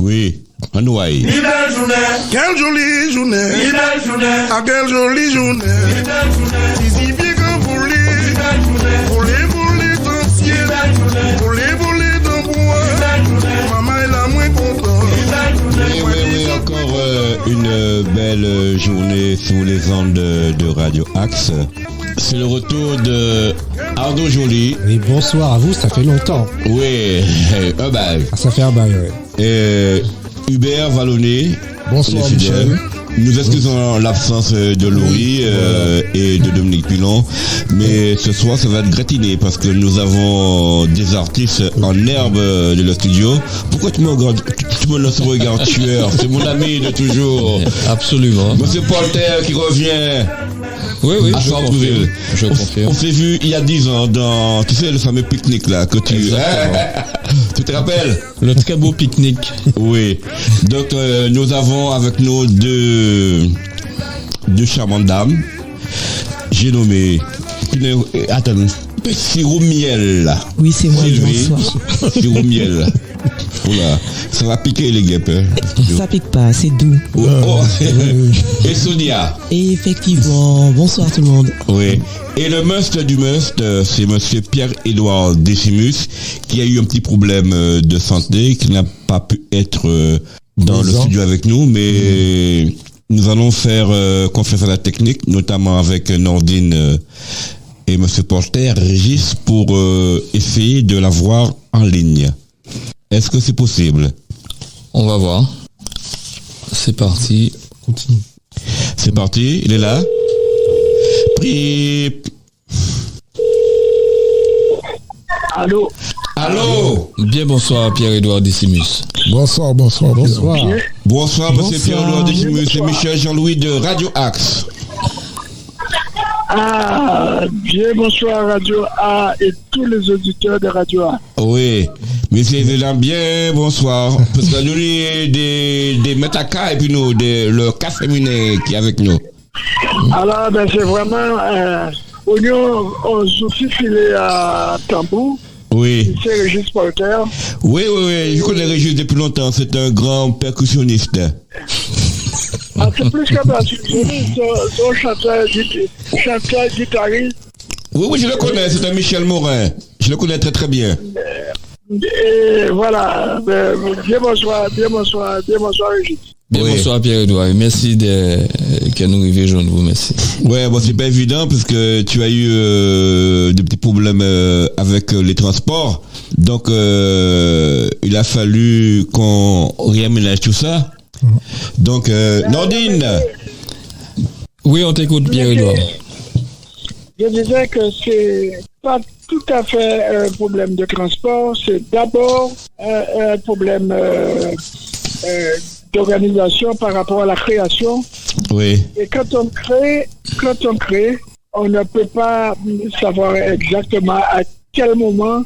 Oui, Anouaï. Quelle jolie journée. Ah, quelle jolie journée. Ici bien que voler dans le ciel. Voler dans le bois. Maman est là moins contente. Oui, encore une belle journée sur les ondes de Radio Axe. C'est le retour de Arnaud Joly. Et bonsoir à vous, ça fait longtemps. Oui, un bail. Ça fait un bail, oui. Et Hubert Vallonné. Bonsoir, les fidèles. Michel. Nous excusons l'absence de Laurie et de Dominique Pilon, mais ce soir ça va être gratiné parce que nous avons des artistes en herbe de le studio. Pourquoi tu me regardes, tu me lances un regard tueur? C'est mon ami de toujours. Absolument. Monsieur Polter qui revient. Oui, à je confirme. Je confirme. On s'est vu il y a 10 ans dans, tu sais, le fameux pique-nique là que tu... Tu te rappelles? Le très beau pique-nique. Oui. Donc nous avons avec nous deux charmantes dames. J'ai nommé... Attends. Sirop Miel. Oui, c'est moi, bonsoir. Sirop Miel. Oula, ça va piquer les guêpes. Ça pique pas, c'est doux. Et Sonia. Et effectivement, bonsoir tout le monde. Oui. Et le must du must, c'est monsieur Pierre-Édouard Décimus, qui a eu un petit problème de santé, qui n'a pas pu être dans le studio avec nous, mais nous allons faire confiance à la technique, notamment avec Nordine et monsieur Porter, Régis, pour essayer de l'avoir en ligne. Est-ce que c'est possible? On va voir. C'est parti. Continue. C'est parti, il est là. Allô? Bien bonsoir Pierre-Édouard Décimus. Bonsoir. Bonsoir, monsieur Pierre-Édouard Décimus et Michel Jean-Louis de Radio Axe. Ah, bien bonsoir Radio A et tous les auditeurs de Radio A. Oui, monsieur Vélan, bien bonsoir. Parce que nous, des métacas et puis nous, le cas féminin qui est avec nous. Alors, c'est vraiment, on souffle filé à Tambour. Oui. C'est Régis Porter. Oui, je connais Régis depuis longtemps. C'est un grand percussionniste. Ah, c'est plus que percussionniste, son chanteur guitariste. Oui, je le connais. C'est un Michel Morin. Je le connais très très bien. Et voilà. Bien bonsoir, Régis. Bien bonsoir Pierre-Édouard. Merci que nous arrivions joindre vous. Merci. Ouais, bon, c'est pas évident parce que tu as eu des petits problèmes avec les transports. Donc, il a fallu qu'on réaménage tout ça. Donc, Nordine. Oui, on t'écoute, Pierre-Édouard. Je disais que c'est pas tout à fait un problème de transport, c'est d'abord un problème d'organisation par rapport à la création. Oui. Et quand on crée, on ne peut pas savoir exactement à quel moment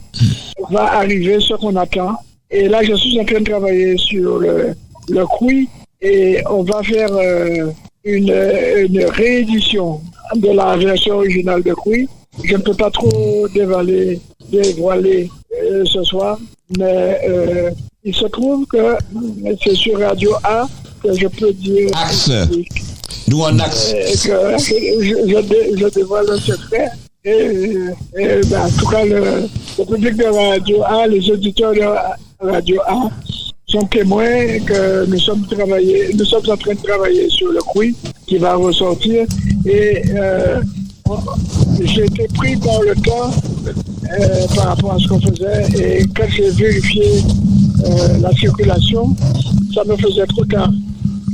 va arriver ce qu'on attend. Et là, je suis en train de travailler sur le QI et on va faire une réédition de la version originale de QI. Je ne peux pas trop dévoiler ce soir, mais il se trouve que c'est sur Radio A que je peux dire... Axe. Nous en Axe. Que je dévoile un secret. En tout cas, le public de Radio A, les auditeurs de Radio A sont témoins que nous sommes en train de travailler sur le QI qui va ressortir. Et j'ai été pris par le temps par rapport à ce qu'on faisait. Et quand j'ai vérifié la circulation, ça me faisait trop tard.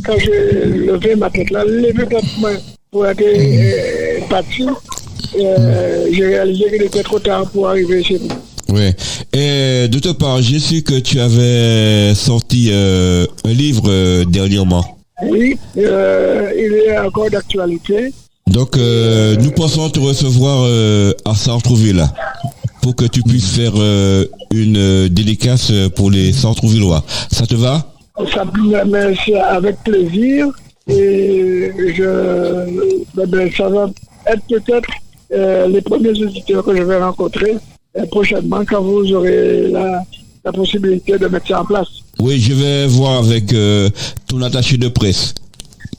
Quand j'ai levé ma tête là, pour être parti, j'ai réalisé qu'il était trop tard pour arriver chez nous. Oui. Et d'autre part, j'ai su que tu avais sorti un livre dernièrement. Oui, il est encore d'actualité. Donc, nous pensons te recevoir à Sartrouville pour que tu puisses faire une dédicace pour les Sartrouvillois. Ça te va? Ça, mais c'est avec plaisir. Et ça va être peut-être les premiers auditeurs que je vais rencontrer prochainement quand vous aurez la possibilité de mettre ça en place. Oui, je vais voir avec ton attaché de presse,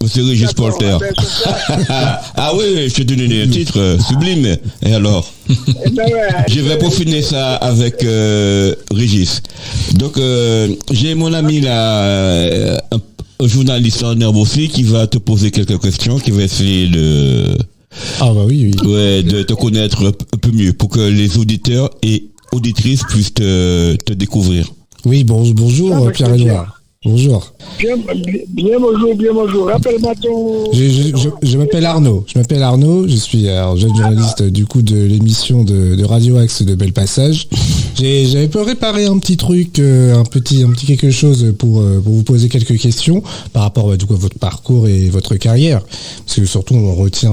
monsieur Régis Polter. Ah oui, je te donne un titre sublime. Et alors je vais peaufiner ça avec Régis. Donc, j'ai mon ami là, un journaliste en herbe aussi, qui va te poser quelques questions, qui va essayer de... Ah bah oui. Ouais, de te connaître un peu mieux, pour que les auditeurs et auditrices puissent te découvrir. Oui, bonjour Pierre-Edouard. Bonjour. Bien bonjour. Rappelle-moi ton... Je m'appelle Arnaud. Je suis jeune journaliste du coup de l'émission de Radio Axe de Bel Passage. J'avais préparé un petit truc, un petit quelque chose pour vous poser quelques questions par rapport du coup à votre parcours et votre carrière. Parce que surtout, on retient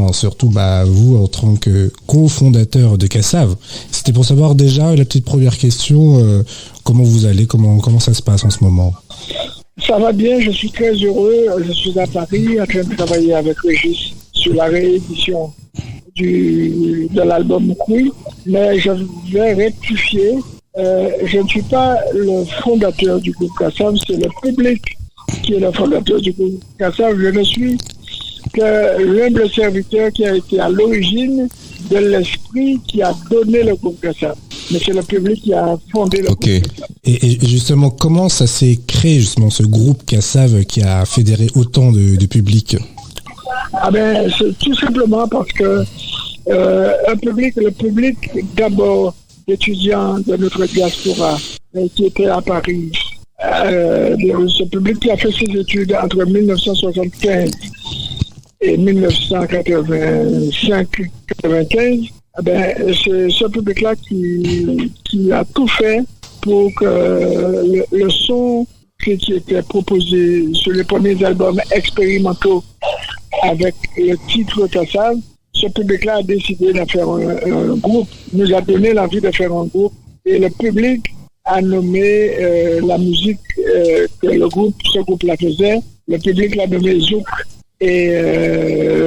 vous en tant que cofondateur de Cassav. C'était pour savoir déjà la petite première question, comment vous allez, comment ça se passe en ce moment? Ça va bien, je suis très heureux. Je suis à Paris en train de travailler avec Régis sur la réédition de l'album Couille. Mais je vais rectifier. Je ne suis pas le fondateur du groupe Cassav, c'est le public qui est le fondateur du groupe Cassav. Je ne suis que l'humble serviteur qui a été à l'origine de l'esprit qui a donné le groupe Cassav. Mais c'est le public qui a fondé le groupe Cassav. Et justement, comment ça s'est créé, justement, ce groupe Cassav qui a fédéré autant de public? C'est tout simplement parce que le public d'abord d'étudiants de notre diaspora qui était à Paris, ce public qui a fait ses études entre 1975 et 1985-95, c'est ce public-là qui a tout fait pour que le son qui était proposé sur les premiers albums expérimentaux avec le titre Cassav, ce public-là a décidé de faire un groupe, nous a donné l'envie de faire un groupe, et le public a nommé la musique que ce groupe-là faisait, le public l'a nommé Zouk. Et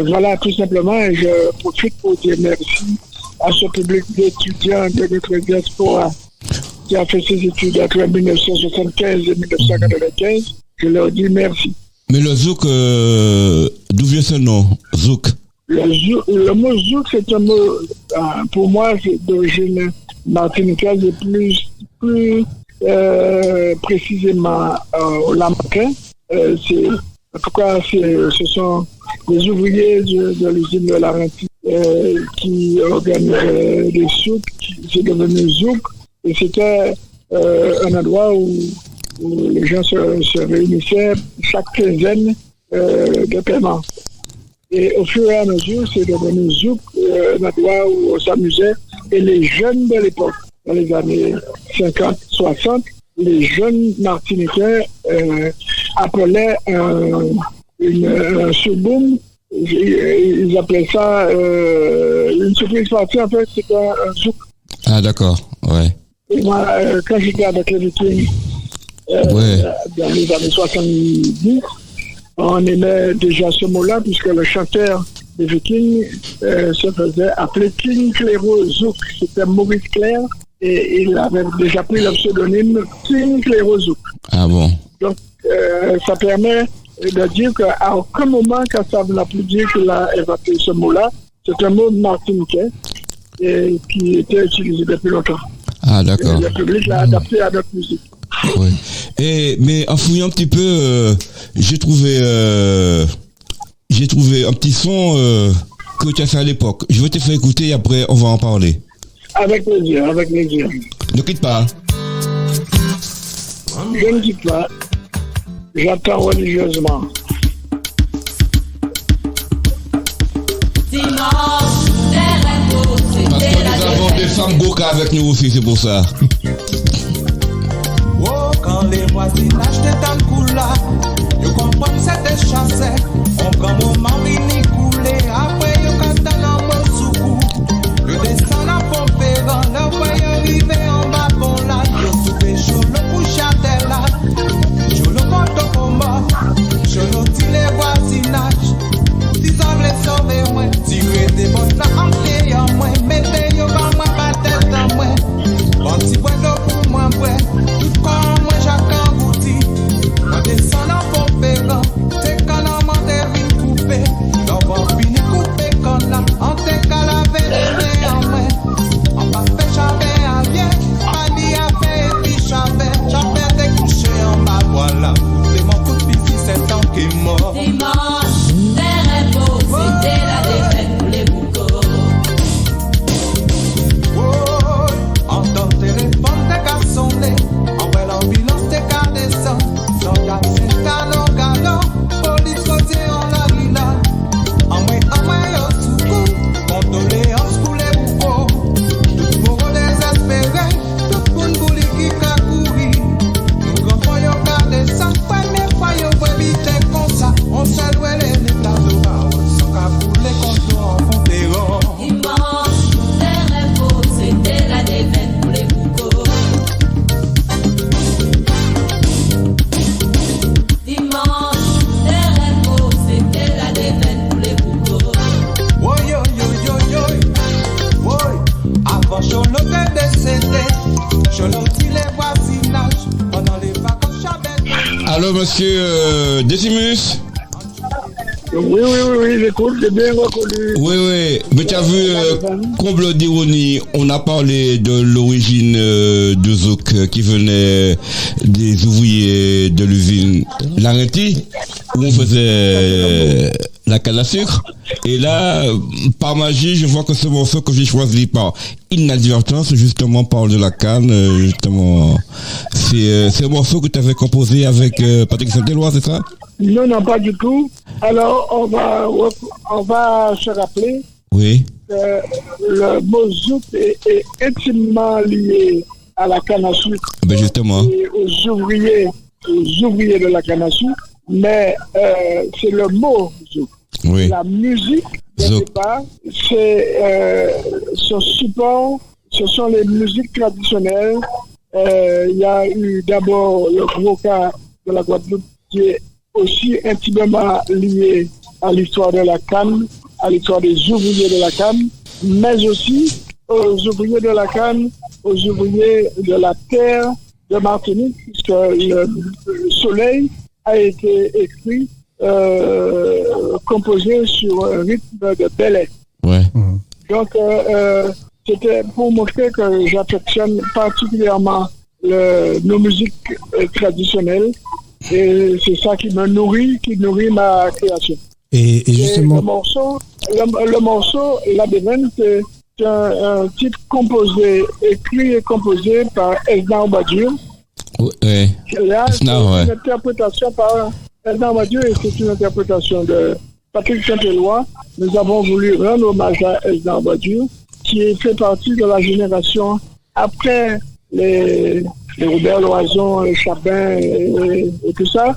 voilà, tout simplement, et je profite pour dire merci à ce public d'étudiants de notre diaspora qui a fait ses études entre 1975 et 1995. Je leur dis merci. Mais le Zouk, d'où vient ce nom, Zouk? Le mot Zouk, c'est un mot, pour moi, c'est d'origine martiniquaise et plus précisément au Lamaquin. En tout cas, ce sont les ouvriers de l'usine de Larentie qui organisaient des souks, c'est devenu Zouk, et c'était un endroit où les gens se réunissaient chaque quinzaine de paiement. Et au fur et à mesure, c'est devenu Zouk, un endroit où on s'amusait, et les jeunes de l'époque, dans les années 50-60, les jeunes martiniquais appelaient un surboom, ils appelaient ça une surprise partie, en fait, c'était un zouk. Ah d'accord, ouais. Et moi, quand j'étais avec les Vikings, dans les années 70, on aimait déjà ce mot-là, puisque le chanteur des Vikings se faisait appeler King Clairo Zouk. C'était Maurice Clair, et il avait déjà pris le pseudonyme King Clairo Zouk. Ah bon? Donc, ça permet de dire qu'à aucun moment, Cassav n'a plus dit qu'il a évoqué ce mot-là. C'est un mot martiniquais et qui était utilisé depuis longtemps. Ah d'accord. Et le public l'a adapté à notre musique. Oui. Mais en fouillant un petit peu, j'ai trouvé un petit son que tu as fait à l'époque. Je vais te faire écouter et après on va en parler. Avec plaisir, avec plaisir. Ne quitte pas. Je ne quitte pas. J'attends religieusement. Parce que nous avons des femmes Goka avec nous aussi, c'est pour ça. Oh, quand les voisinages de Tankoula, you comprends c'était chassé. On prend mon mari ni coulé, après you canton en Monsoukou. You descend à Pompéran, le way arrivé en bas bon là. You soupé chaud le couchatel là. Je le compte au mort, je le dis les voisinages. Si ça me les sauver, moi, tirer des bottes là en pied en moi, mettez yo dans moi, pas tête en moi. Bon, si bon pour moi, ouais, tout comme moi, chacun bouti. Alors, monsieur Decimus? Oui, j'écoute, j'ai bien reconnu. Oui. Mais tu as vu, comble d'ironie, on a parlé de l'origine de Zouk qui venait des ouvriers de l'usine Larentie, où on faisait la canne à sucre. Et là, par magie, je vois que ce morceau que j'ai choisi par inadvertance, justement, parle de la canne, justement. C'est un morceau que tu avais composé avec Patrick Saint-Éloi, c'est ça? Non, pas du tout. Alors, on va se rappeler que le mot zouk est intimement lié à la canne à sucre. Ben justement. Et aux ouvriers de la canne à sucre. Mais c'est le mot zouk. Oui. La musique, au départ, c'est son support, ce sont les musiques traditionnelles. Il y a eu d'abord le gros cas de la Guadeloupe qui est aussi intimement lié à l'histoire de la canne, à l'histoire des ouvriers de la canne, mais aussi aux ouvriers de la canne, aux ouvriers de la terre de Martinique, puisque le Soleil a été écrit, composé sur un rythme de belay. Ouais. Donc, c'était pour montrer que j'affectionne particulièrement nos musiques traditionnelles. Et c'est ça qui nourrit ma création. Et justement... Le morceau La Bévenne, c'est un titre écrit et composé par Esna Obadur. Ouais. Là, c'est une interprétation par Esna Obadur et c'est une interprétation de Patrick Saint-Éloi. Nous avons voulu rendre hommage à Esna Obadur, qui fait partie de la génération après les Robert Loison, les Chapin et tout ça.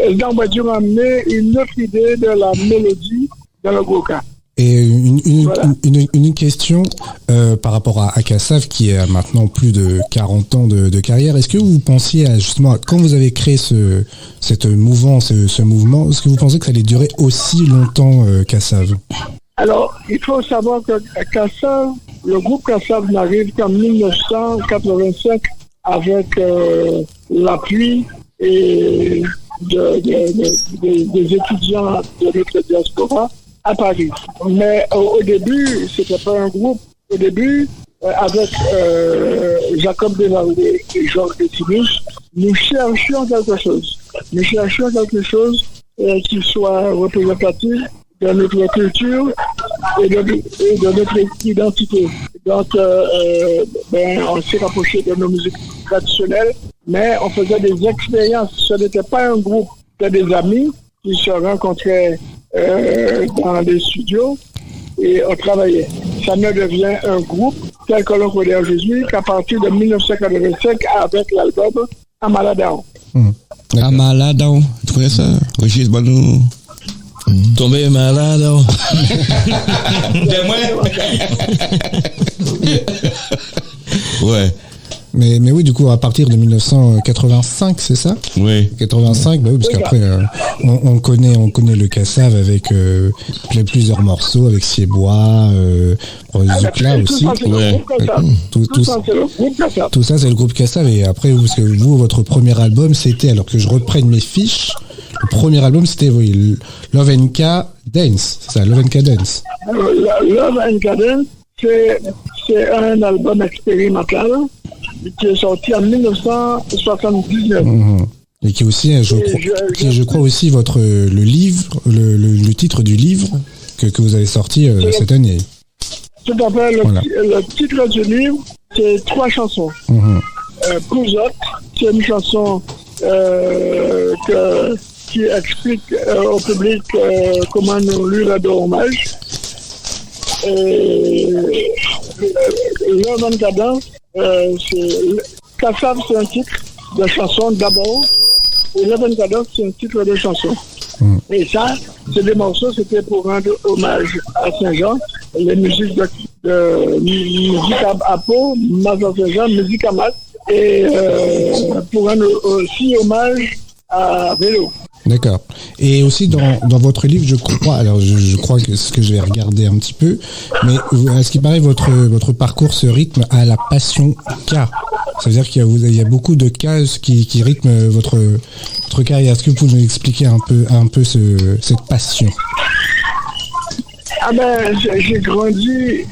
Esna Obadur a amené une autre idée de la mélodie dans le Goka. Et une question par rapport à Kassav qui a maintenant plus de 40 ans de carrière. Est-ce que vous pensiez justement, quand vous avez créé cette mouvance, ce mouvement, est-ce que vous pensez que ça allait durer aussi longtemps Kassav? Alors, il faut savoir que Kassav, le groupe Kassav n'arrive qu'en 1985 avec l'appui des étudiants de notre diaspora à Paris. Mais au début, c'était pas un groupe. Au début, avec Jacob Desvaldés et Georges Decimus, nous cherchions quelque chose. Nous cherchions quelque chose qui soit représentatif de notre culture et de notre identité. Donc, on s'est rapproché de nos musiques traditionnelles, mais on faisait des expériences. Ce n'était pas un groupe, c'était des amis qui se rencontraient dans les studios et on travaillait. Ça ne devient un groupe tel que l'on connaît aujourd'hui qu'à partir de 1985 avec l'album Amaladao. Amaladao, tu connais ça? Régis Banou. Tombé malade. Ouais. Mais oui, du coup, à partir de 1985, c'est ça? Oui. 85, bah oui, parce qu'après, on connaît le Kassav avec plusieurs morceaux, avec Siebois, Zoukla aussi. Tout ça, c'est le groupe Kassav. Et après, parce que vous, votre premier album, c'était, alors que je reprenne mes fiches, le premier album, c'était Love & K Dance. C'est ça, Love & K Dance. Love & K Dance, c'est un album expérimental qui est sorti en 1979. Et qui est aussi, je crois aussi le livre, le titre du livre que vous avez sorti cette année. Tout à fait. Le titre du livre, c'est 3 chansons. Pouzotte, c'est une chanson qui explique au public comment nous lui rendons hommage. Et Love & K Dance, Kassav, c'est un titre de chanson d'abord, et Love & K Dance, c'est un titre de chanson. Et ça, c'est des morceaux, c'était pour rendre hommage à Saint-Jean, les musiques de musique à Pau, Mazan Saint-Jean, musique à Mat, et pour rendre aussi hommage à Vélo. D'accord. Et aussi dans votre livre, je crois que ce que je vais regarder un petit peu, mais à ce qui paraît, votre parcours se rythme à la passion K. Ça veut dire qu'il y a beaucoup de cas qui rythment votre carrière. Est-ce que vous pouvez nous expliquer un peu cette passion? Ah ben, j'ai grandi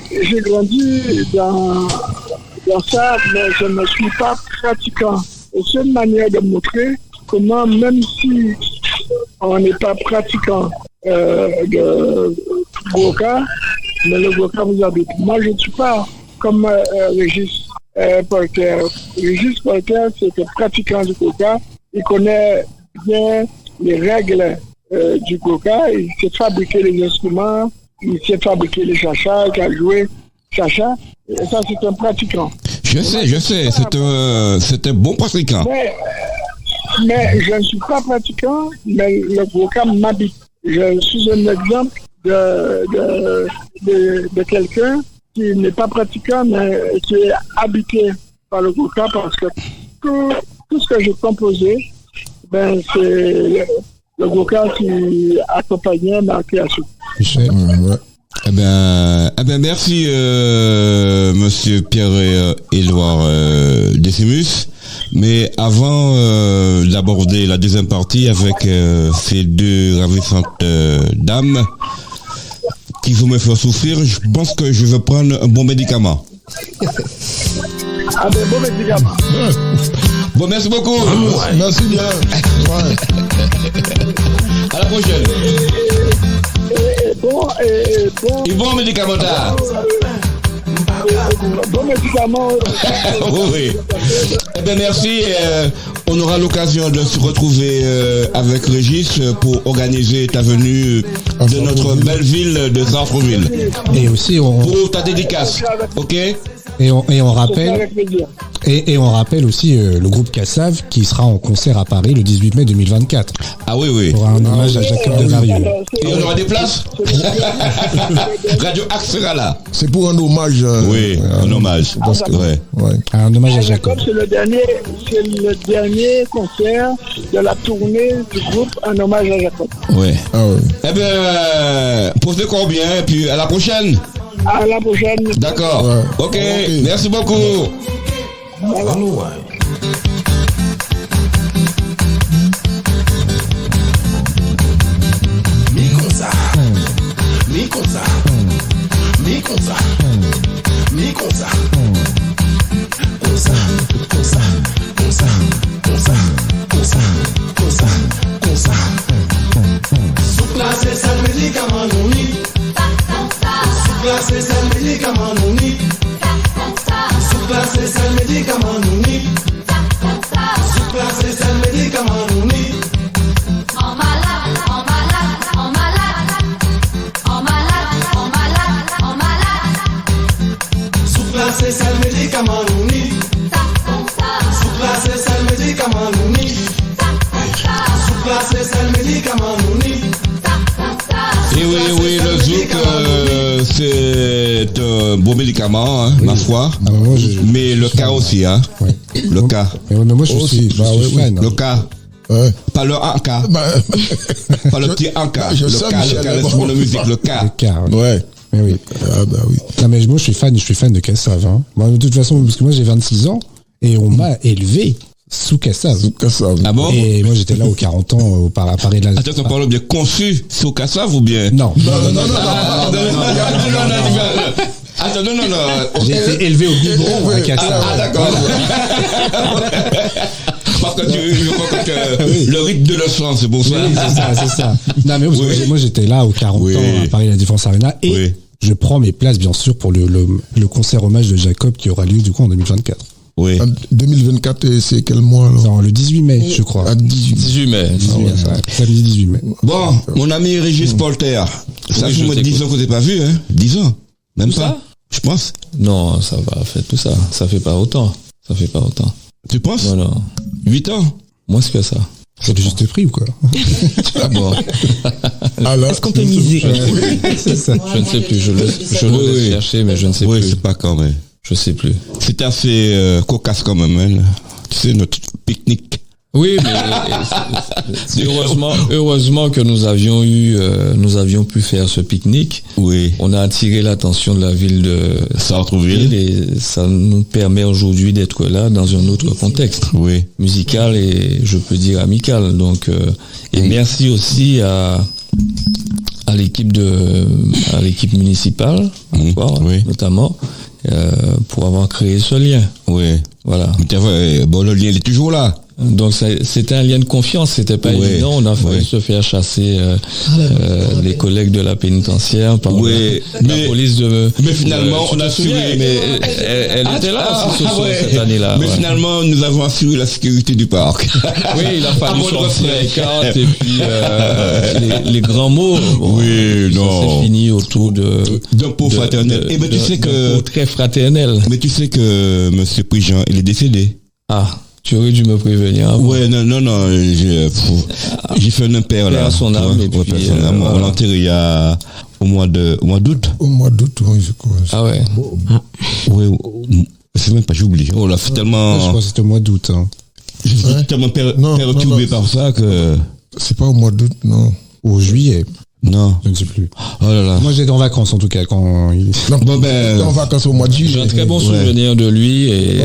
dans ça, mais je ne suis pas pratiquant. C'est une manière de montrer comment, même si on n'est pas pratiquant de Goka, mais le Goka vous habite. Moi, je ne suis pas comme Régis Polter. Régis Polter, c'est un pratiquant du Goka. Il connaît bien les règles du Goka. Il sait fabriquer les instruments. Il sait fabriquer les chachas, il a joué chacha. Et ça, c'est un pratiquant. Je sais, c'est un bon pratiquant. Mais je ne suis pas pratiquant, mais le Goka m'habite. Je suis un exemple de quelqu'un qui n'est pas pratiquant, mais qui est habité par le Goka parce que tout ce que j'ai composé, ben, c'est le Goka qui accompagnait ma création. Eh bien, merci, monsieur Pierre-Édouard Décimus. Mais avant d'aborder la deuxième partie avec ces deux ravissantes dames qui vont me faire souffrir, je pense que je vais prendre un bon médicament. Ah ben, bon médicament. Bon, merci beaucoup. Merci bien. À la prochaine. Bon médicament. Bon médicament. Oui. Eh bien, merci. On aura l'occasion de se retrouver avec Régis pour organiser ta venue de notre belle ville de Sartreville. Et aussi, pour ta dédicace. Ok? Et on rappelle aussi le groupe Cassav qui sera en concert à Paris le 18 mai 2024. Ah oui. Pour un hommage à Jacob de Varieux. Et on aura des places. Radio Axe sera là. C'est pour un hommage. Oui, un hommage. Un hommage à Jacob. C'est le dernier concert de la tournée du groupe, un hommage à Jacob. Oui. Eh bien, posez-vous bien et puis à la prochaine. À la prochaine. D'accord. Ok. Merci beaucoup. Oui, le zouk, c'est un beau médicament, hein, ma foi. Mais le cas aussi, hein. Ouais. Le cas. Mais moi, je suis fan. Le cas. Ouais. Pas le anka. Pas le petit anka. Le cas, l'instrument de musique, le cas. Le cas, ouais. Mais oui. Ah bah oui. Non mais moi je suis fan de Cassav. Hein. Moi, de toute façon, parce que moi j'ai 26 ans et on m'a élevé sous Cassav. Ah bon? Et moi j'étais là aux 40 ans à Paris de la. Attends, on parle bien conçu sous Cassav ou bien? Non. Attends, non. J'ai été élevé au biberon à Cassav. Ah d'accord. Parce que le rythme de le sang, c'est pour ça. Oui, c'est ça. Non, mais moi, j'étais là aux 40 ans à Paris, la Défense Arena, et je prends mes places, bien sûr, pour le concert hommage de Jacob qui aura lieu, du coup, en 2024. Oui. 2024, c'est quel mois, alors? Non, le 18 mai, je crois. 18 mai. Samedi 18 mai. Bon, mon ami Régis Polter, ça fait 10 ans que t'es pas vu, hein? 10 ans. Même pas, je pense. Non, ça va faire tout ça. Ça fait pas autant. Tu penses? Non. 8 ans? Moins que ça. C'est du juste prix ou quoi? Ah bon. Est-ce qu'on peut miser? C'est ça. Je ne sais plus. Je le laisse chercher, mais je ne sais plus. Oui, c'est pas quand même. Je sais plus. C'était assez cocasse quand même, hein. Tu sais, notre pique-nique. Oui, mais heureusement que nous avions pu faire ce pique-nique. Oui. On a attiré l'attention de la ville de Sartreville et ça nous permet aujourd'hui d'être là dans un autre contexte. Oui. Musical et je peux dire amical. Donc, et merci aussi à l'équipe municipale, notamment, pour avoir créé ce lien. Oui. Voilà. Bon, le lien il est toujours là. Donc c'était un lien de confiance, c'était pas évident. On a failli se faire chasser les collègues de la pénitentiaire par la police de. Mais finalement, on a assuré. Mais elle était là aussi cette année-là. Mais finalement, nous avons assuré la sécurité du parc. Oui, il a fallu sortir les cartes et puis les grands mots. Oui, non. C'est fini autour d'un pot fraternel. Et mais tu sais que très fraternel. Mais tu sais que Monsieur Prigent, il est décédé. Ah. Tu aurais dû me prévenir. Ouais, non, j'ai fait un impair là. Son âme, et puis, on l'a enterré au mois d'août. Au mois d'août, oui, je crois. Ah ouais. Oui, c'est même pas, j'ai oublié. Oh là, c'est tellement. Je crois que c'était au mois d'août. Hein. Je suis tellement perturbé par ça que. C'est pas au mois d'août, non. Au juillet. Non. Je ne sais plus. Oh là là. Moi, j'étais en vacances, en tout cas, quand il... Non, en vacances au mois de juillet. J'ai un très bon souvenir de lui et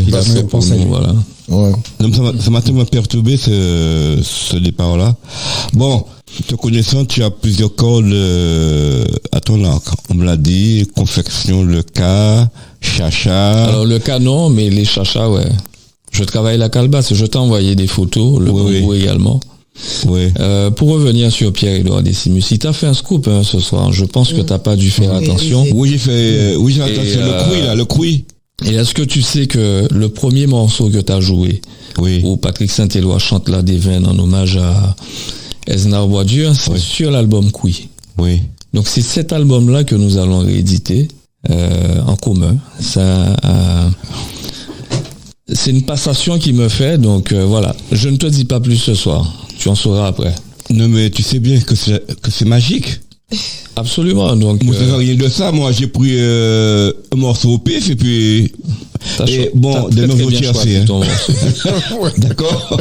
il a fait pour nous, voilà. Ouais. Donc, ça m'a tellement perturbé, ce départ-là. Bon, te connaissant, tu as plusieurs cordes à ton arc. On me l'a dit, confection, le cas, chacha. Alors, le cas, non, mais les chachas, ouais. Je travaille la calebasse. Je t'ai envoyé des photos, le bongo également. Oui. Pour revenir sur Pierre-Édouard Décimus, il t'a fait un scoop ce soir. Je pense que t'as pas dû faire attention. Oui, j'ai fait attention. Le crouy. Et est-ce que tu sais que le premier morceau que t'as joué, où Patrick Saint-Éloi chante La Déveine en hommage à Esnar Boisdur, c'est sur l'album Couy. Oui. Donc c'est cet album-là que nous allons rééditer en commun. C'est une passation qui me fait, donc voilà. Je ne te dis pas plus ce soir. Tu en sauras après. Non, mais tu sais bien que c'est magique. Absolument. Donc, moi, je sais rien de ça. Moi, j'ai pris un morceau au pif et puis. De nouveau tiercé. D'accord.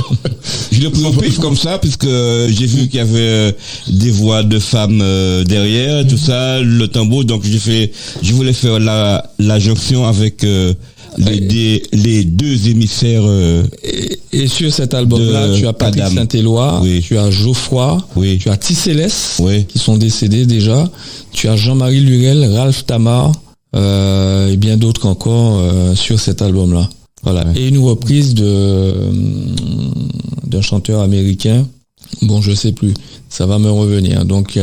Je l'ai pris au pif comme ça, puisque j'ai vu qu'il y avait des voix de femmes derrière, tout ça, le tambour. Donc, je voulais faire la jonction avec. Les deux émissaires et sur cet album-là, tu as Patrick Saint-Éloi, tu as Geoffroy, tu as Tissélès, qui sont décédés déjà, tu as Jean-Marie Lurel, Ralph Tamar, et bien d'autres encore sur cet album-là. Voilà. Et une reprise d'un chanteur américain, bon je sais plus, ça va me revenir. Donc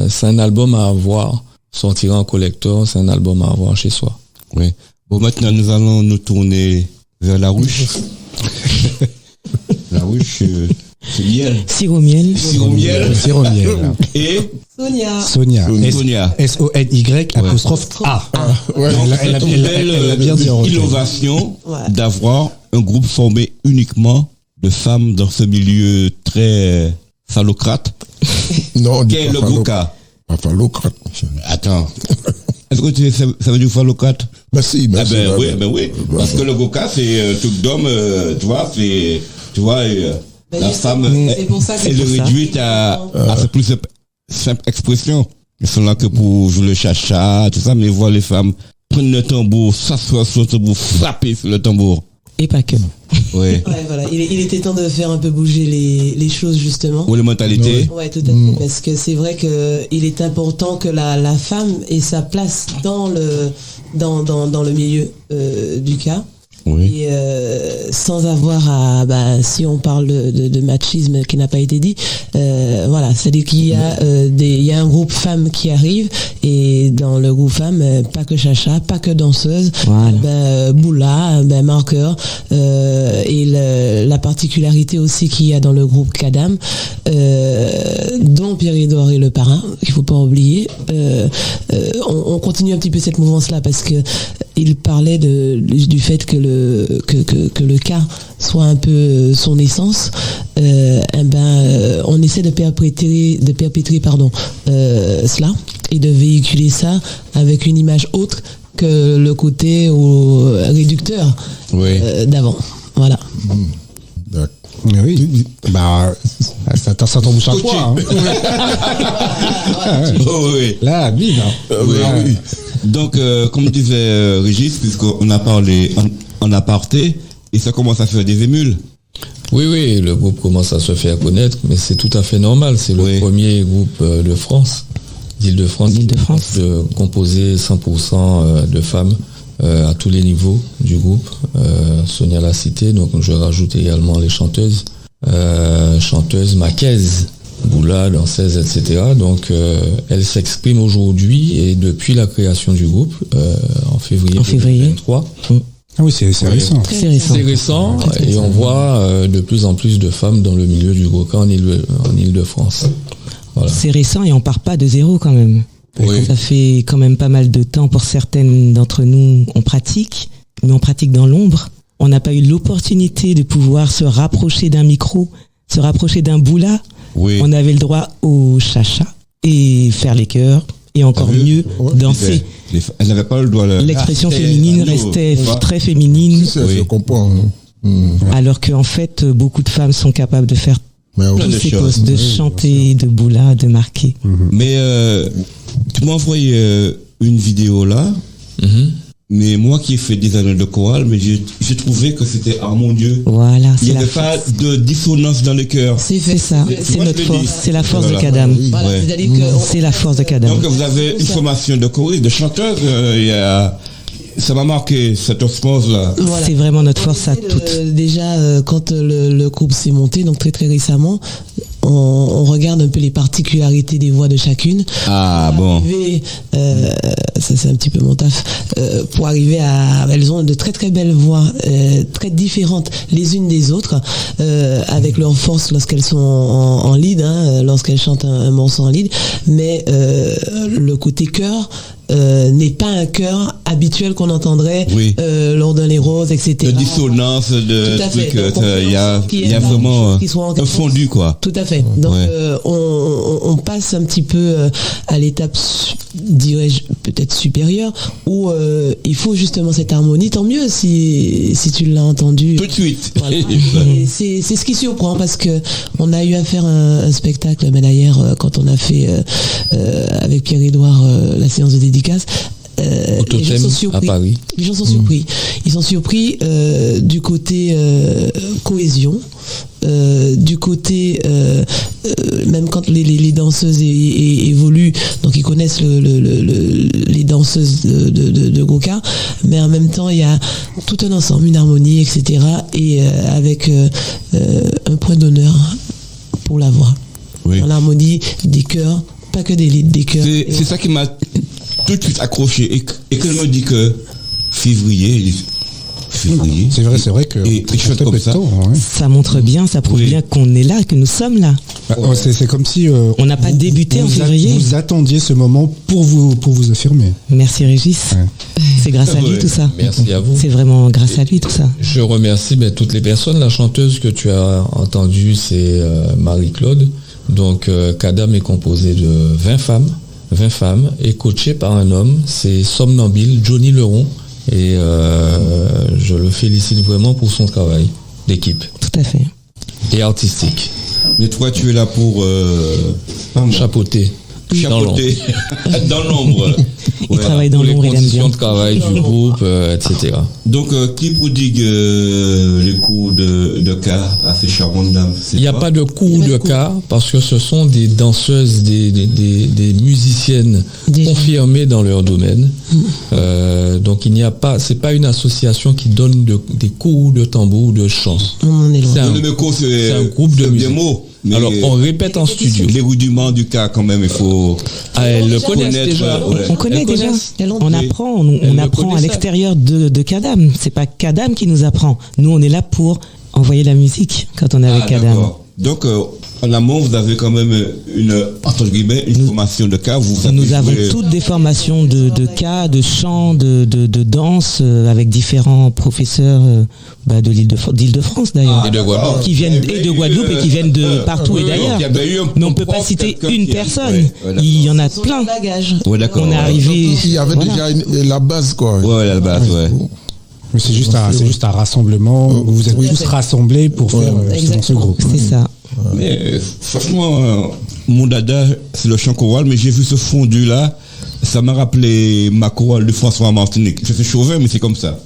c'est un album à avoir, sortira en collector, c'est un album à avoir chez soi. Oui. Bon, maintenant, nous allons nous tourner vers la ruche. La ruche, c'est miel. Sirop-miel. Et Sonia. S-O-N-Y apostrophe A. Elle a bien dit innovation d'avoir un groupe formé uniquement de femmes dans ce milieu très phallocrate. Non, qu'est le Goka. Pas phallocrate. Attends. Est-ce que tu sais, ça veut dire phallocrate? Oui. Parce que le Goka, c'est un truc d'homme, la femme, elle est réduite à sa plus simple expression. Ils sont là que pour jouer le chacha, tout ça, mais voir les femmes prendre le tambour, s'asseoir sur le tambour, frapper sur le tambour. Et pas que. Oui. Voilà. Il était temps de faire un peu bouger les choses, justement. Ou les mentalités. Ouais, tout à fait. Parce que c'est vrai qu'il est important que la femme ait sa place dans le milieu du cas. Oui. Et sans avoir à, si on parle de machisme qui n'a pas été dit, voilà, c'est-à-dire qu'il y a il y a un groupe femmes qui arrive, et dans le groupe femmes, pas que chacha, pas que danseuse, boula, marqueur, et la particularité aussi qu'il y a dans le groupe Kadam, dont Pierre-Édouard est le parrain, qu'il faut pas oublier. On continue un petit peu cette mouvance-là parce que il parlait du fait que le cas soit un peu son essence. On essaie de perpétrer cela et de véhiculer ça avec une image autre que le côté réducteur d'avant. Voilà. Oui. Bah, ça tombe chaque fois. Oui. Là, bim. Oui. Donc, comme disait Régis, puisqu'on a parlé en aparté, et ça commence à faire des émules. Oui, le groupe commence à se faire connaître, mais c'est tout à fait normal. C'est le premier groupe de France, d'Île-de-France, composé 100% de femmes à tous les niveaux du groupe. Sonia l'a cité, donc je rajoute également les chanteuses, Maquaise, Boula, danseuse, etc. Donc elle s'exprime aujourd'hui et depuis la création du groupe en février 2023. Ah oui, c'est récent. C'est récent et on voit de plus en plus de femmes dans le milieu du Goka en Île-de-France. Voilà. C'est récent et on part pas de zéro quand même. Oui. Ça fait quand même pas mal de temps pour certaines d'entre nous, on pratique, mais on pratique dans l'ombre. On n'a pas eu l'opportunité de pouvoir se rapprocher d'un micro, se rapprocher d'un boula. Oui. On avait le droit au chacha et faire les chœurs et encore mieux danser. Elle n'avait pas le droit. L'expression féminine restait très féminine. Je comprends. Alors qu'en fait, beaucoup de femmes sont capables de faire tous ces postes, de chanter, de boula, de marquer. Mais tu m'as envoyé une vidéo là, mais moi qui ai fait des années de chorale, mais j'ai trouvé que c'était harmonieux. Voilà. Il n'y avait pas de dissonance dans le cœur. C'est ça, c'est notre force, c'est la force de Kadam. Voilà, c'est-à-dire que c'est la force de Kadam. Donc vous avez une formation de choriste, de chanteuse, ça m'a marqué cette osmose là. Voilà. C'est vraiment notre force à toutes. Déjà, quand le groupe s'est monté, donc très très récemment, on regarde un peu les particularités des voix de chacune. Ah bon. Ça c'est un petit peu mon taf. Pour arriver elles ont de très très belles voix, très différentes les unes des autres, avec leur force lorsqu'elles sont en lead, lorsqu'elles chantent un morceau en lead. Mais le côté chœur n'est pas un chœur habituel qu'on entendrait lors d'un Les Roses, etc. De dissonance, de trucs, il y a vraiment un fondu quoi. Tout à fait. Donc on passe un petit peu à l'étape, dirais-je, peut-être supérieure, où il faut justement cette harmonie. Tant mieux si tu l'as entendu. Tout de suite. Voilà. C'est ce qui surprend parce que on a eu à faire un spectacle, mais d'ailleurs quand on a fait avec Pierre-Édouard la séance de dédicace, les gens sont surpris. À Paris. Les gens sont surpris. Ils sont surpris du côté cohésion, du côté même quand les danseuses évoluent, donc ils connaissent les danseuses de Goka, mais en même temps il y a tout un ensemble, une harmonie, etc. Et avec un point d'honneur pour la voix. Dans l'harmonie des chœurs, pas que des chœurs. C'est ça qui m'a tout de suite accroché et qu'elle me dit que février. C'est vrai que comme ça. Ça montre bien, ça prouve bien qu'on est là, que nous sommes là. C'est comme si on n'a pas débuté en février. Vous attendiez ce moment pour vous affirmer. Merci Régis. C'est grâce à lui tout ça. Merci à vous. C'est vraiment grâce à lui tout ça. Je remercie toutes les personnes. La chanteuse que tu as entendue, c'est Marie-Claude. Donc Kadam est composé de 20 femmes et coaché par un homme, c'est Somnambile, Johnny Leron, et je le félicite vraiment pour son travail d'équipe. Tout à fait. Et artistique. Mais toi tu es là pour chapeauter. Dans l'ombre. Il travaille dans l'ombre, il aime bien. Les conditions de travail du groupe, etc. Donc, qui prodigue les cours de cas à ces charmantes dames? Il n'y a pas de cours de cas parce que ce sont des danseuses, des musiciennes confirmées dans leur domaine. Donc, il n'y a pas, c'est pas une association qui donne des cours de tambour ou de chant. C'est un groupe de musique. Alors, on répète en studio. Les rudiments du cas, quand même, il faut... elles le connaissent déjà. On connaît déjà. On apprend, on apprend à l'extérieur de Kadam. C'est pas Kadam qui nous apprend. Nous, on est là pour envoyer la musique quand on est avec Kadam. Donc, en amont, vous avez quand même une formation de cas. Nous avons toutes des formations de cas, de chant, de danse, avec différents professeurs de l'Île-de-France d'ailleurs. Et de Guadeloupe. Qui viennent de Guadeloupe et qui viennent de partout et d'ailleurs. Mais on ne peut pas citer une personne. Il y en a plein. Ouais, d'accord. On est arrivé. Il y avait déjà la base, quoi. Ouais, la base, ouais. Mais c'est juste un rassemblement où vous êtes tous rassemblés pour faire justement ce groupe. C'est ça. Mais franchement, mon dada, c'est le chant choral, mais j'ai vu ce fondu là, ça m'a rappelé ma chorale de François Martinique. Je suis chauvin, mais c'est comme ça.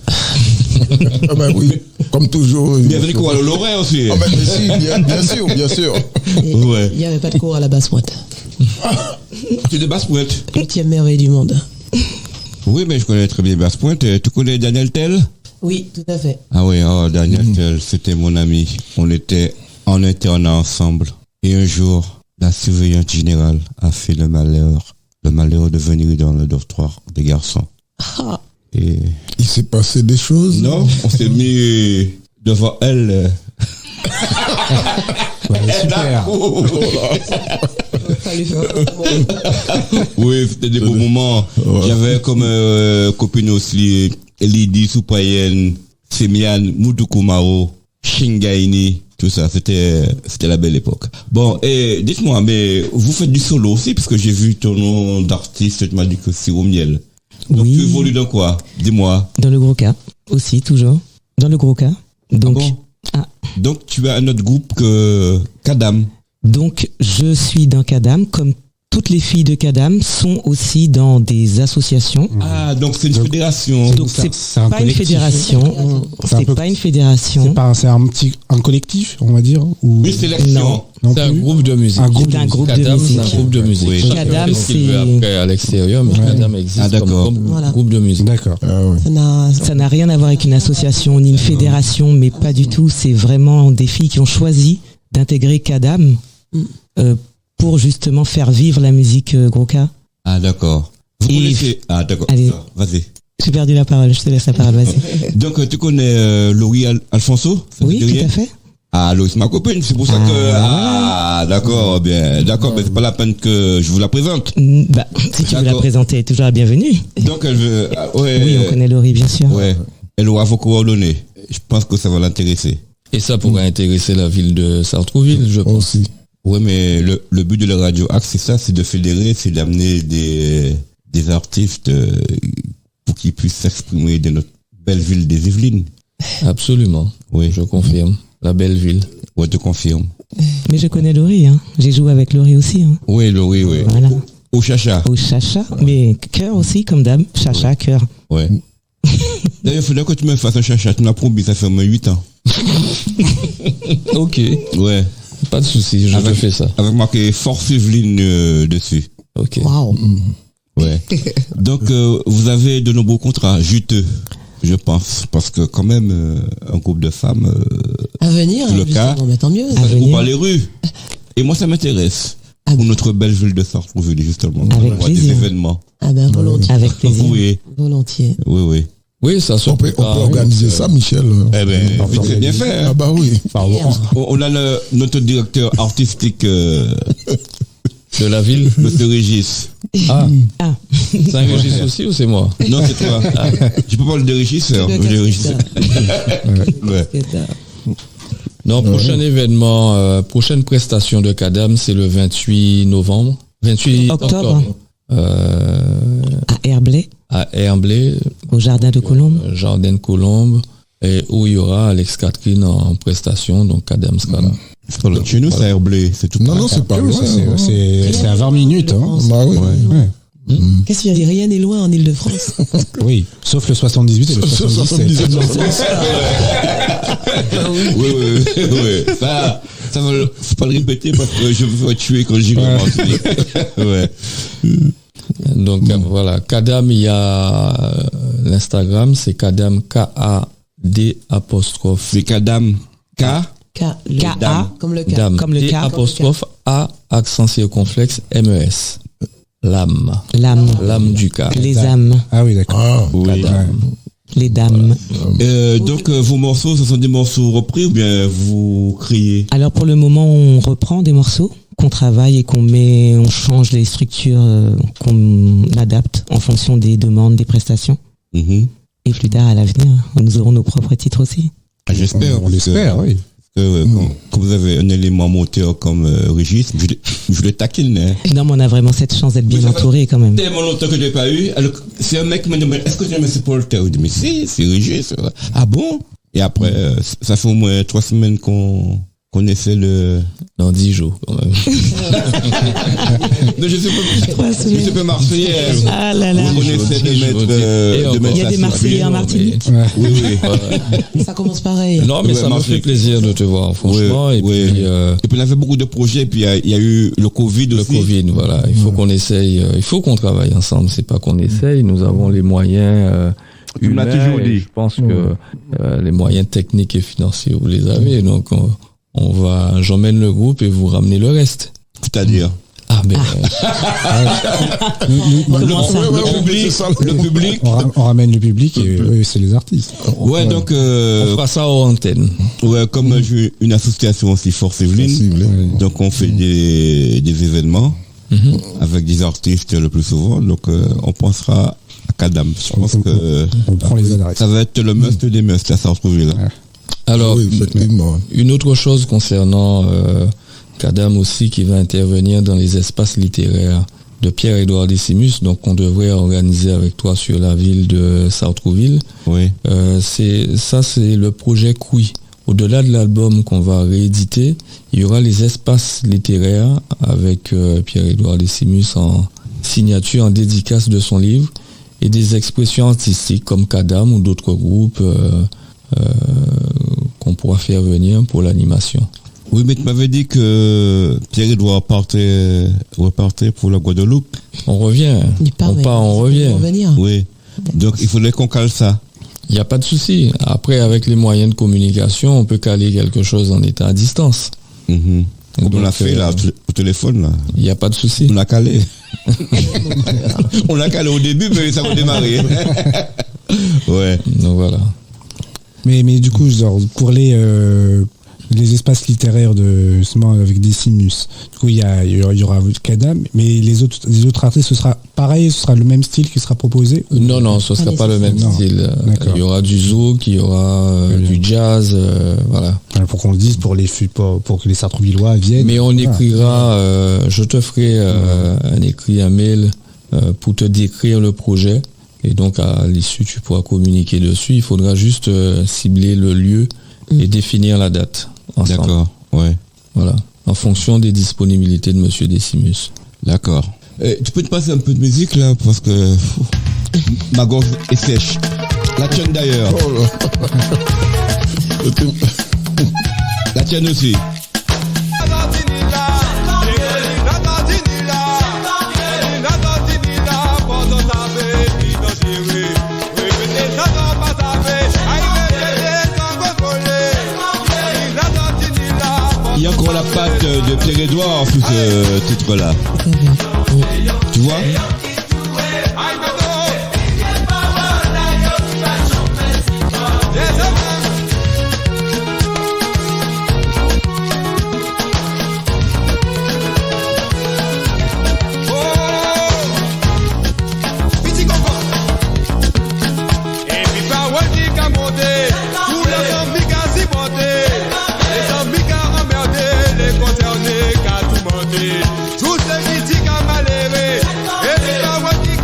Ah ben oui, comme toujours. Il y avait des chorales au Lorrain aussi. Ah ben mais si, bien sûr. Il n'y avait pas de cours à la basse-pointe. Tu es de Basse-Pointe? 8e merveille du monde. Oui, mais je connais très bien Basse-Pointe. Tu connais Daniel Tell? Oui, tout à fait. Ah oui, Daniel Tell, c'était mon ami. On était en internat ensemble. Et un jour, la surveillante générale a fait le malheur de venir dans le dortoir des garçons. Ah. Et il s'est passé des choses? Non, on s'est mis devant elle. Super. Oui, c'était des beaux moments. J'avais comme copine aussi Lydie Soupayen, Semian, Moudoukoumaro, Shingaini, tout ça. C'était la belle époque. Bon, et dites-moi, mais vous faites du solo aussi, parce que j'ai vu ton nom d'artiste, tu m'as dit que c'est au miel. Donc tu évolues dans quoi? Dis-moi. Dans le gros cas, aussi, toujours. Dans le gros cas. Donc, Donc tu as un autre groupe que Kadam. Donc je suis dans Kadam, comme toutes les filles de Kadam sont aussi dans des associations. Ah, donc c'est une fédération. Donc c'est pas une fédération. C'est pas une fédération. C'est un collectif, on va dire. Ou... Oui, c'est l'action. C'est un groupe de musique. C'est un groupe de musique. C'est un groupe de musique. Oui. Kadam, c'est après à l'extérieur, mais Kadam existe comme groupe de musique. D'accord. Ça n'a rien à voir avec une association ni une fédération, mais pas du tout. C'est vraiment des filles qui ont choisi d'intégrer Kadam pour justement faire vivre la musique gros cas. Ah d'accord. Vous connaissez... Ah d'accord. Vas-y. J'ai perdu la parole, je te laisse la parole, vas-y. Donc tu connais Laurie Alfonso? Oui, tout à fait. Ah, Laurie, c'est ma copine, c'est pour ça que... Ah, d'accord, bien. D'accord, mais c'est pas la peine que je vous la présente. Bah, si tu veux la présenter, elle est toujours la bienvenue. Donc elle veut... Oui, on connaît Laurie, bien sûr. Ouais. Elle aura vos coordonnées. Je pense que ça va l'intéresser. Et ça pourrait intéresser la ville de Sartrouville, je pense. Aussi. Oui, mais le but de la Radio Axe, c'est ça, c'est de fédérer, c'est d'amener des artistes pour qu'ils puissent s'exprimer de notre belle ville des Yvelines. Absolument. Oui. Je confirme. La belle ville. Ouais, je confirme. Mais je connais Laurie, hein. J'ai joué avec Laurie aussi, hein. Oui, Laurie, oui. Voilà. Au Chacha. Au Chacha, mais cœur aussi, comme d'hab. Chacha, cœur. Ouais. D'ailleurs, il faudrait que tu me fasses un Chacha. Tu m'as promis, ça fait au moins 8 ans. Ok. Ouais. Pas de souci, je te fais ça. Avec marqué Force Yvelines dessus. Ok. Waouh. Ouais. Donc, vous avez de nombreux contrats juteux, je pense, parce que quand même, un groupe de femmes... à venir, le cas, tant mieux. Ça se trouve par les rues. Et moi, ça m'intéresse. Pour notre belle ville de Sartrouville, justement. Avec plaisir. Des événements. Ah ben, volontiers. Avec plaisir. Oui. Volontiers. Oui, oui. Oui, ça se On peut organiser ça, Michel. Eh ben, c'est bien fait. Ah bah oui. On a notre directeur artistique de la ville, Monsieur Régis. Ah. C'est un Régis aussi ou c'est moi? Non, c'est toi. Je peux parler de régisseur. Ouais. Non, prochain événement, prochaine prestation de Kadam, c'est le 28 novembre. 28 octobre. À Herblay. À Herblay. Au Jardin de Colombe. Jardin de Colombe. Et où il y aura Alex Catherine en prestation, donc Kadam sera là. Chez nous, c'est Herblay, c'est tout. Non, c'est pas loin. C'est à 20 minutes. Hein. Bah oui. Qu'est-ce qu'il y a? Rien n'est loin en Ile-de-France. Oui, sauf le 78 et le 77. Oui. Ça va, faut pas le répéter parce que je vais tuer quand j'y vais. Ouais. Donc voilà, Kadam, il y a l'Instagram, c'est Kadam K-A-D apostrophe. C'est Kadam K-A comme le K. Dame. Comme le D K. apostrophe A accent circonflexe M-E-S. L'âme. L'âme du cas. Les âmes. Ah oui, d'accord. Oui. Les dames. Donc vos morceaux, ce sont des morceaux repris ou bien vous criez? Alors pour le moment, on reprend des morceaux qu'on travaille et on change les structures, qu'on adapte en fonction des demandes, des prestations. Et plus tard, à l'avenir, nous aurons nos propres titres aussi. Ah, j'espère. On l'espère, oui. Quand vous avez un élément moteur comme Régis, je le taquine. Hein. Non, mais on a vraiment cette chance d'être bien entouré quand même. Tellement longtemps que je n'ai pas eu. Alors, c'est un mec qui me demande, est-ce que j'aime c'est Paul Terre? Je dis, mais si, c'est Régis. Ah bon? Et après, ça fait au moins 3 semaines qu'on essaie le... Dans 10 jours, quand même. Non, je sais pas marseillais. Ah là là. On essaie de mettre il y a des Marseillais en Martinique. Ouais. Oui. Ça commence pareil. Non, mais ça me fait plaisir de te voir, franchement. Et puis, on avait beaucoup de projets, puis il y a eu le Covid aussi. Le Covid, voilà. Il faut qu'on essaye, il faut qu'on travaille ensemble. C'est pas qu'on essaye, nous avons les moyens, humains. Toujours dit. Je pense que les moyens techniques et financiers, vous les avez. Donc, j'emmène le groupe et vous ramenez le reste. C'est-à-dire? Le public. On ramène le public et eux, c'est les artistes. Ouais, donc, on fera ça hors antenne. Ouais, comme j'ai une association aussi, Force Evelyne. Donc, on fait des événements avec des artistes le plus souvent. Donc, on pensera à Kadam. Je pense que on prend les adresses. Ça va être le must des musts à Sartrouville. Alors, une autre chose concernant Kadam aussi qui va intervenir dans les espaces littéraires de Pierre-Édouard Décimus, donc on devrait organiser avec toi sur la ville de Sartrouville. Oui. C'est le projet Kui. Au-delà de l'album qu'on va rééditer, il y aura les espaces littéraires avec Pierre-Édouard Décimus en signature, en dédicace de son livre, et des expressions artistiques comme Kadam ou d'autres groupes qu'on pourra faire venir pour l'animation. Oui, mais tu m'avais dit que Pierre-Édouard repartait pour la Guadeloupe. On revient. On revient. Oui. Donc, il faudrait qu'on cale ça. Il n'y a pas de souci. Après, avec les moyens de communication, on peut caler quelque chose en état à distance. Donc, on l'a fait là, au téléphone là. Il n'y a pas de souci. On l'a calé. On l'a calé au début, mais ça va démarrer. Ouais. Donc voilà. Mais du coup, genre, pour les espaces littéraires avec Décimus, du coup, il y aura Kadam, mais les autres artistes, ce sera pareil, ce sera le même style qui sera proposé? Non, ce ne sera pas le même style. Il y aura du zouk, il y aura du jazz, voilà. Pour qu'on le dise, pour que les Sartrouvillois viennent. Mais on écrira, je te ferai un mail pour te décrire le projet. Et donc, à l'issue, tu pourras communiquer dessus. Il faudra juste cibler le lieu et définir la date ensemble. D'accord, ouais. Voilà, en fonction des disponibilités de Monsieur Décimus. D'accord. Tu peux te passer un peu de musique, là, parce que ma gorge est sèche. La tienne, d'ailleurs. La tienne aussi. Il y a encore la patte de Pierre-Édouard sous ce titre-là. Tu vois? Tous les critiques à malheureux, et puis pas qui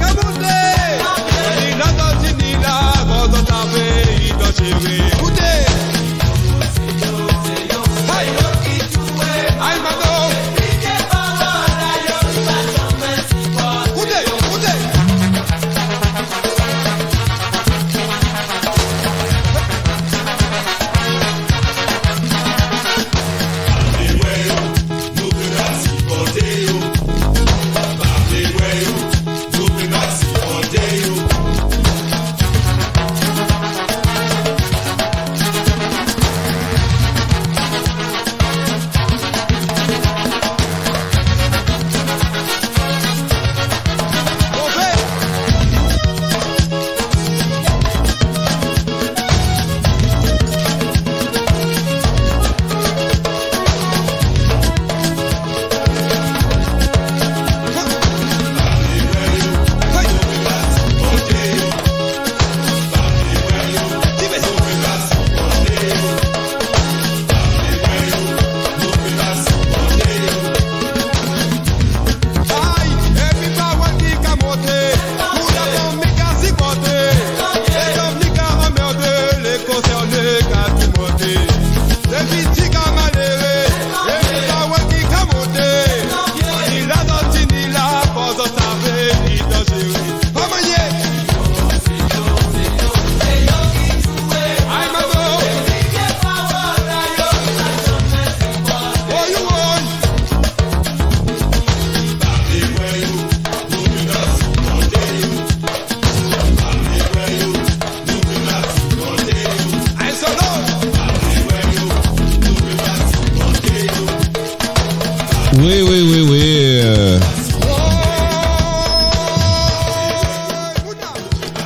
Oui.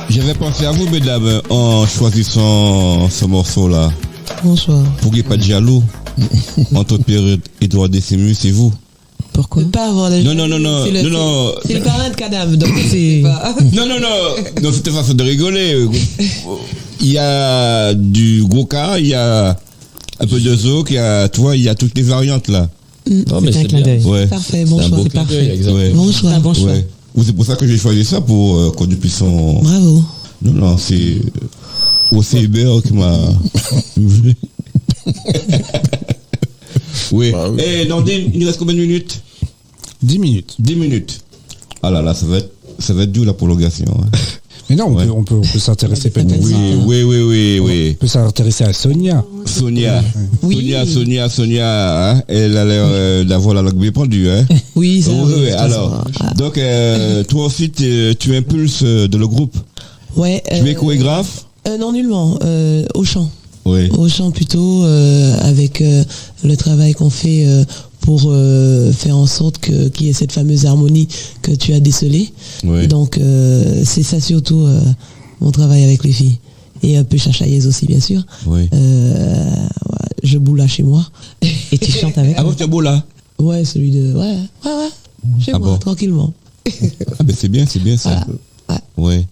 J'avais pensé à vous, mesdames, en choisissant ce morceau-là. Bonsoir. Pour qu'il n'y ait pas de jaloux entre Pierre-Édouard Décimus et vous. Pourquoi pas avoir les Non. C'est le parrain de cadavre, donc c'est. Non, c'était façon de rigoler. Il y a du gros cas, il y a un peu de zouk, il y a toutes les variantes là. Non, mais c'est bien. Ouais. Parfait, bonsoir. C'est parfait. Ouais. Bonsoir. Ouais. C'est pour ça que j'ai choisi ça pour qu'on puisse en... Bravo. Non, c'est aussi Hubert qui m'a... Oui. Bah, oui. Et dans il reste combien de minutes? 10 minutes. 10 minutes. Ah là, ça va être dur la prolongation. Hein. Mais non, on peut s'intéresser peut-être. Oui. On peut s'intéresser à Sonia. Oui. Sonia, hein, elle a l'air d'avoir la langue bien pendue. Hein. Oui, ça. Oui, alors, donc, toi aussi, tu impulses de le groupe. Ouais. Tu es chorégraphe? Non, nullement. Au chant. Oui. Au chant plutôt, avec le travail qu'on fait pour faire en sorte qu'il y ait cette fameuse harmonie que tu as décelée. Oui. Donc c'est ça surtout mon travail avec les filles. Et un peu chachailleuse aussi bien sûr. Oui. Je boule là chez moi. Et tu chantes avec? Ah bon, tu es beau là? Ouais, celui de... Ouais. Chez moi, bon. tranquillement. Ah ben c'est bien ça. Voilà. Ouais.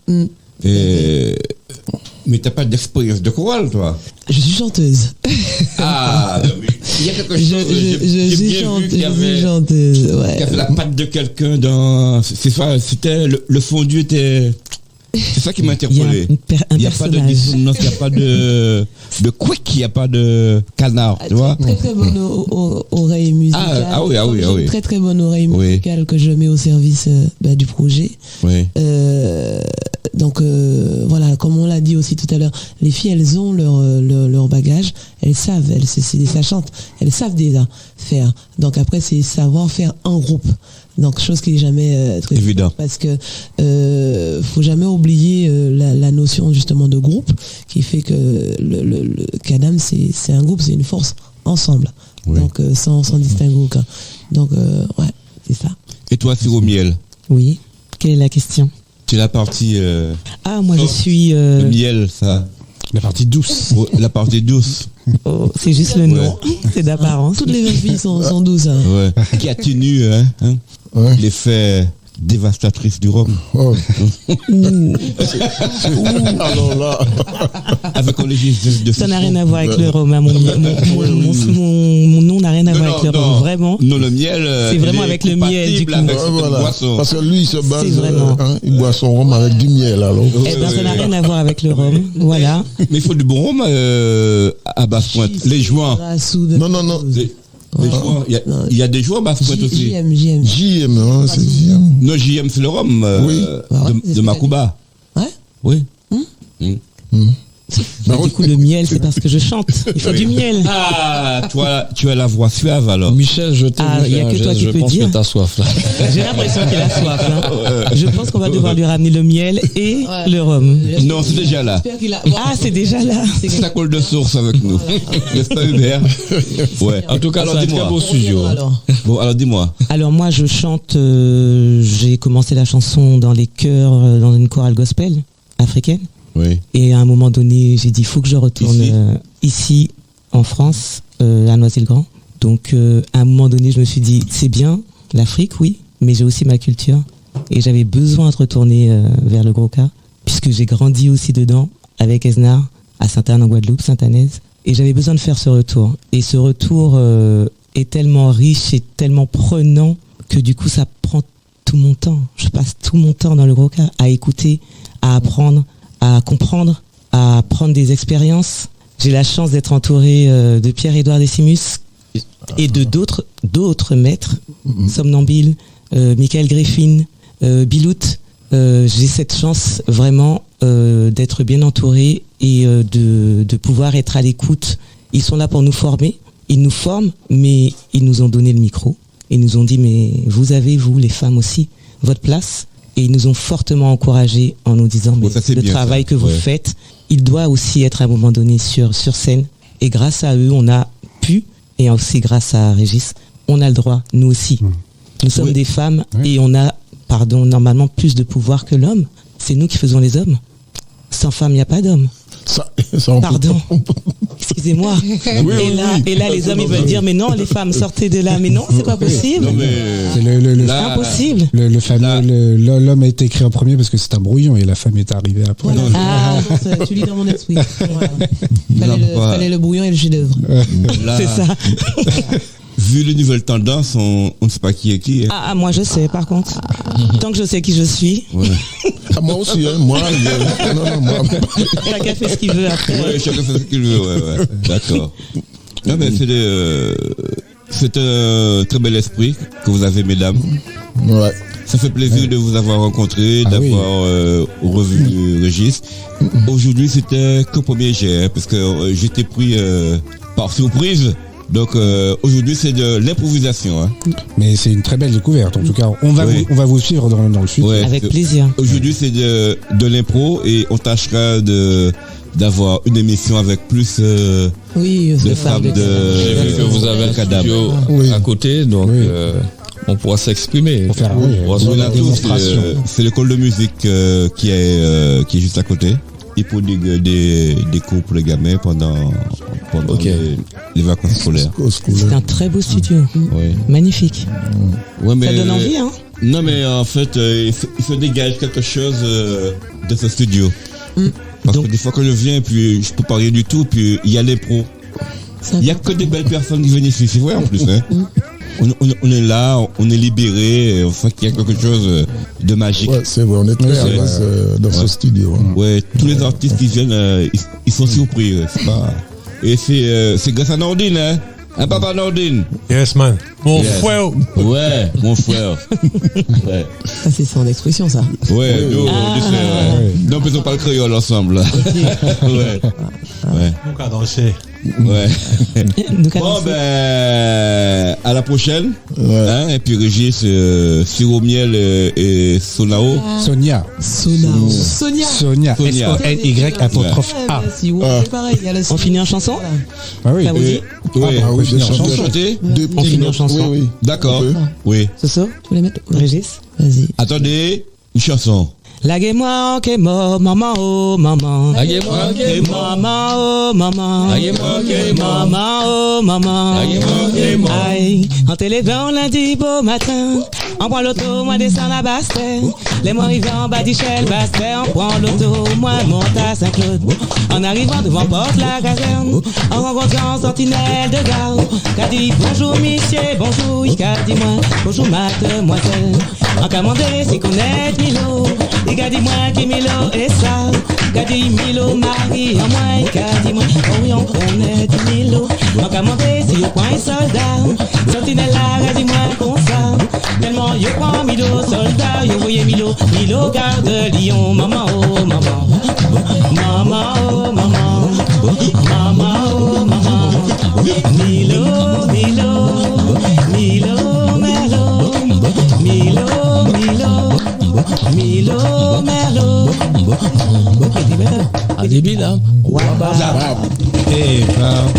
Mais t'as pas d'expérience de chorale, toi? Je suis chanteuse. Ah, il y a quelque chose. Je suis chanteuse. Ouais. Qui a fait la patte de quelqu'un dans. C'est ça, c'était le fondu était. C'est ça qui m'a interpellé. Il n'y a pas de dissonance, il n'y a pas de quick, il n'y a pas de canard, tu vois. Très très bonne oreille musicale. Ah oui. Très très bonne oreille musicale que je mets au service du projet. Oui. Donc voilà, comme on l'a dit aussi tout à l'heure, les filles elles ont leur bagage, elles savent, c'est des sachantes, elles savent déjà faire. Donc après c'est savoir faire en groupe. Donc chose qui est jamais très évident, parce que faut jamais oublier la notion justement de groupe qui fait que le Kadam c'est un groupe, c'est une force ensemble. Oui. Donc sans distinguer aucun. Donc ouais, c'est ça. Et toi, Siro Miel? Oui. Quelle est la question? C'est la partie. Moi je suis. Le miel, ça. La partie douce. La partie douce. Oh, c'est juste le nom. C'est d'apparence. Toutes les filles sont douces. Hein. Ouais. Qui atténue l'effet dévastatrice du rhum. Oh. Alors là. Avec un léger de ça n'a rien à voir avec le rhum. Mon nom n'a rien à voir avec le rhum. Vraiment. Non, le miel. C'est vraiment avec le miel du coup. Voilà. Parce que lui, il se base. Vraiment... il boit son rhum avec du miel alors. Ça n'a rien à voir avec le rhum. Voilà. Mais il faut du bon rhum à Basse-Pointe. Les joints. Non. Il y a des joueurs à Basse-Pointe aussi. JM, non, c'est JM. Non, JM, c'est le rhum de Macouba. Ouais. Oui. Du coup, le miel, c'est parce que je chante. Il faut du miel. Ah, toi, tu as la voix suave alors. Michel, je t'ai il n'y a que toi qui peux dire. Je pense que t'as soif là. J'ai l'impression qu'il a soif. Hein. Je pense qu'on va devoir lui ramener le miel et le rhum. Non, c'est déjà là. C'est déjà là. Ça coule de source avec nous. N'est-ce pas, Hubert? Ouais. En tout cas, c'est un très beau studio. Bon, alors dis-moi. Alors moi, je chante. J'ai commencé la chanson dans les chœurs, dans une chorale gospel africaine. Oui. Et à un moment donné, j'ai dit, il faut que je retourne ici, en France, à Noisy-le-Grand. Donc, à un moment donné, je me suis dit, c'est bien, l'Afrique, oui, mais j'ai aussi ma culture. Et j'avais besoin de retourner vers le Gros Cas, puisque j'ai grandi aussi dedans, avec Esnar, à Sainte-Anne en Guadeloupe, Sainte-Anaise. Et j'avais besoin de faire ce retour. Et ce retour est tellement riche et tellement prenant que du coup, ça prend tout mon temps. Je passe tout mon temps dans le Gros Cas à écouter, à apprendre, à comprendre, à prendre des expériences. J'ai la chance d'être entouré de Pierre-Édouard Décimus et de d'autres maîtres, Somnambile, Michael Griffin, Bilout. J'ai cette chance vraiment d'être bien entouré et de pouvoir être à l'écoute. Ils sont là pour nous former, ils nous forment, mais ils nous ont donné le micro. Ils nous ont dit, mais vous avez, vous, les femmes aussi, votre place. Et ils nous ont fortement encouragés en nous disant mais le travail que vous faites, il doit aussi être à un moment donné sur scène. Et grâce à eux, on a pu, et aussi grâce à Régis, on a le droit, nous aussi. Nous sommes des femmes et on a, normalement plus de pouvoir que l'homme. C'est nous qui faisons les hommes. Sans femme, il n'y a pas d'homme. Pardon. Excusez-moi. Et là, les hommes, ils veulent dire, mais non, les femmes, sortez de là. Mais non, c'est pas possible. C'est impossible. L'homme a été créé en premier parce que c'est un brouillon et la femme est arrivée après. Tu lis dans mon esprit. Fallait le brouillon et le chef-d'œuvre. C'est ça. Vu les nouvelles tendances, on ne sait pas qui est qui. Ah, moi je sais par contre. Tant que je sais qui je suis. Ouais. Moi aussi, hein, moi. Chacun fait ce qu'il veut après. Ouais, chacun fait ce qu'il veut, ouais. D'accord. Non, mais c'est un très bel esprit que vous avez, mesdames. Ouais. Ça fait plaisir de vous avoir rencontré, d'avoir revu Régis. Aujourd'hui, c'était que premier jet, parce que j'étais pris par surprise. Donc aujourd'hui c'est de l'improvisation. Mais c'est une très belle découverte. En tout cas, on va vous suivre dans le futur. Avec plaisir. Aujourd'hui c'est de l'impro et on tâchera d'avoir une émission avec plus de femmes de. J'ai vu que vous avez un studio à côté, donc on pourra s'exprimer. Pour faire c'est l'école de musique qui est juste à côté. Et pour des cours pour les gamins pendant les vacances scolaires. C'est un très beau studio. Magnifique. Ouais, mais, ça donne envie, hein? Non, mais en fait, il se dégage quelque chose de ce studio. Parce que des fois que je viens, puis je peux pas rien du tout, puis il y a les pros. Il n'y a que des belles personnes qui viennent ici, c'est vrai en plus. Hein. On est là, on est libéré, on sent qu'il y a quelque chose de magique. Ouais, c'est vrai, on est très à l'aise dans ce studio. Ouais, tous les artistes qui viennent, ils sont surpris. C'est pas... Et c'est grâce à Nordine, hein. Hein, papa Nordine? Yes, man. Mon frère. Ouais, mon frère. Ouais. Ça, c'est son expression, ça. Ouais, nous, on faisons pas le créole ensemble. Ouais. Nous qu'à danser. Ouais. Bon, ben, à la prochaine. Hein, et puis Régis, Siromiel et Sonao. Sonia. Sonia. S-O-N-Y-A. On finit en chanson? Ah oui. Ça vous dit? Oui, chanter. On finit en chanson. Oui. D'accord. Oui. Soso, tu voulais mettre? Régis? Vas-y. Attendez, une chanson. Laguez-moi que mort, maman, oh maman. Laguez-moi que maman, oh maman. Laguez-moi que maman, oh maman. Laguez-moi que aïe, en téléphone lundi beau matin. On prend l'auto, moi descend la Bastère. Les mois arrivant en bas d'Ichel, Bastère. On prend l'auto, moi monte à Saint-Claude. En arrivant devant porte la caserne, en rencontrant sentinelle de gare. Qu'a dit bonjour monsieur, bonjour, il qu'a dit moi, bonjour mademoiselle. En commandé, c'est connaître Milo. Il qu'a dit moi qui Milo et ça. Qu'a dit Milo Marie en moi, il qu'a dit moi, oh oui on connaît Milo. En commandé, c'est au point soldat. Sentinelle là, qu'a dit moi qu'on ça. Tellement yo prend Milo soldat, yo voyez Milo garde Lyon, maman oh maman. Maman oh maman. Maman oh maman. Milo Merlot. À début là. Et Bravo.